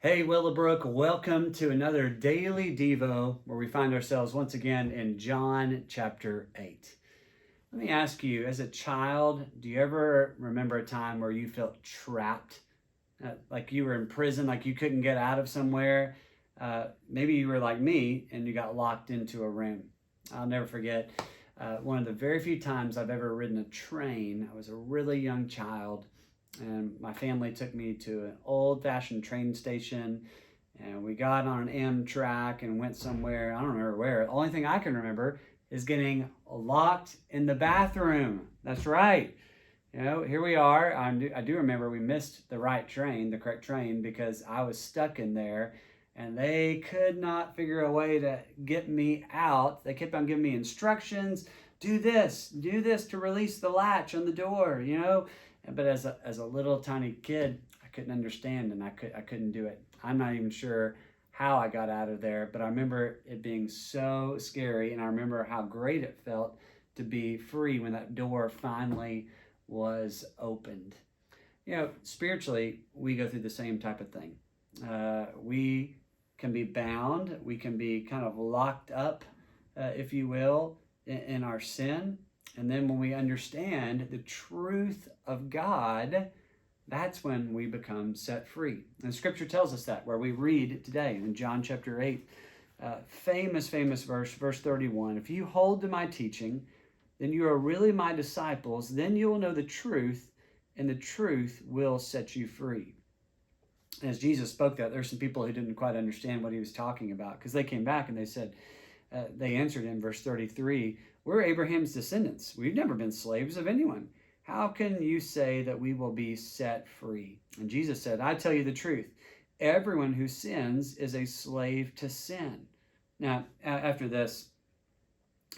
Hey Willowbrook, welcome to another Daily Devo where we find ourselves once again in John chapter 8. Let me ask you, as a child, do you ever remember a time where you felt trapped? Like you were in prison, like you couldn't get out of somewhere? Maybe you were like me and you got locked into a room. I'll never forget one of the very few times I've ever ridden a train. I was a really young child. And my family took me to an old-fashioned train station, and we got on an Amtrak and went somewhere. I don't remember where. The only thing I can remember is getting locked in the bathroom. That's right. Here we are. I do remember we missed the correct train, because I was stuck in there, and they could not figure a way to get me out. They kept on giving me instructions. Do this to release the latch on the door, But as a little tiny kid, I couldn't understand, and I couldn't do it. I'm not even sure how I got out of there, but I remember it being so scary, and I remember how great it felt to be free when that door finally was opened. Spiritually, we go through the same type of thing. We can be bound. We can be kind of locked up, if you will, in our sin. And then when we understand the truth of God, that's when we become set free. And Scripture tells us that, where we read today in John chapter 8, famous verse 31. If you hold to my teaching, then you are really my disciples. Then you will know the truth, and the truth will set you free. As Jesus spoke that, there's some people who didn't quite understand what he was talking about, because they came back and they said, they answered him, verse 33, we're Abraham's descendants. We've never been slaves of anyone. How can you say that we will be set free? And Jesus said, I tell you the truth. Everyone who sins is a slave to sin. Now, after this,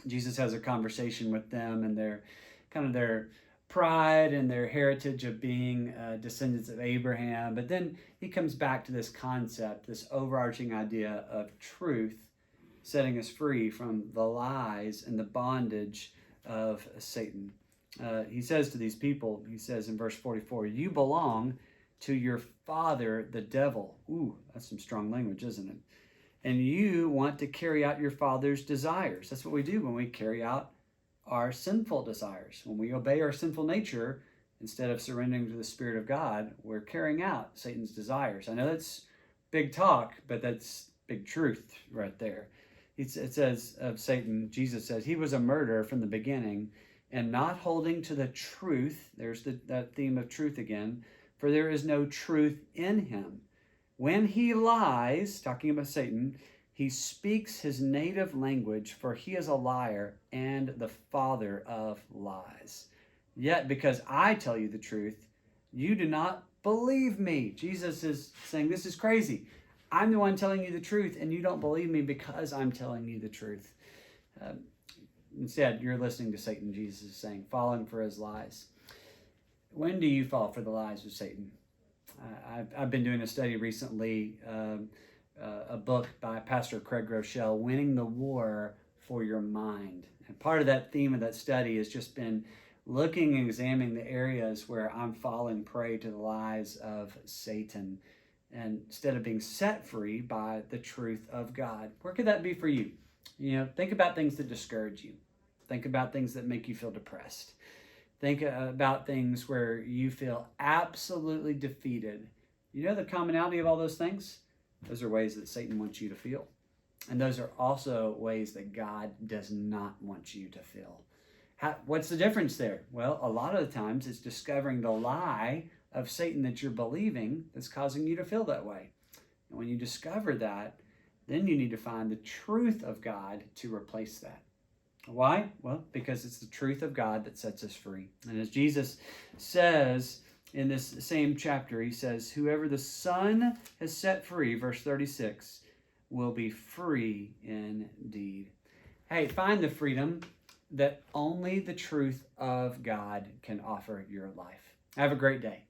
Jesus has a conversation with them and their pride and their heritage of being descendants of Abraham. But then he comes back to this concept, this overarching idea of truth, setting us free from the lies and the bondage of Satan. He says to these people, he says in verse 44, you belong to your father, the devil. Ooh, that's some strong language, isn't it? And you want to carry out your father's desires. That's what we do when we carry out our sinful desires. When we obey our sinful nature, instead of surrendering to the Spirit of God, we're carrying out Satan's desires. I know that's big talk, but that's big truth right there. It says of Satan, Jesus says, he was a murderer from the beginning and not holding to the truth. There's that theme of truth again. For there is no truth in him. When he lies, talking about Satan, he speaks his native language, for he is a liar and the father of lies. Yet because I tell you the truth, you do not believe me. Jesus is saying, this is crazy. I'm the one telling you the truth, and you don't believe me because I'm telling you the truth. Instead, you're listening to Satan, Jesus is saying, falling for his lies. When do you fall for the lies of Satan? I've been doing a study recently, a book by Pastor Craig Groeschel, Winning the War for Your Mind. And part of that theme of that study has just been looking and examining the areas where I'm falling prey to the lies of Satan, and instead of being set free by the truth of God. Where could that be for you? Think about things that discourage you. Think about things that make you feel depressed. Think about things where you feel absolutely defeated. The commonality of all those things? Those are ways that Satan wants you to feel. And those are also ways that God does not want you to feel. What's the difference there? Well, a lot of the times it's discovering the lie of Satan that you're believing that's causing you to feel that way. And when you discover that, then you need to find the truth of God to replace that. Why? Well, because it's the truth of God that sets us free. And as Jesus says in this same chapter, he says, whoever the Son has set free, verse 36, will be free indeed. Hey, find the freedom that only the truth of God can offer your life. Have a great day.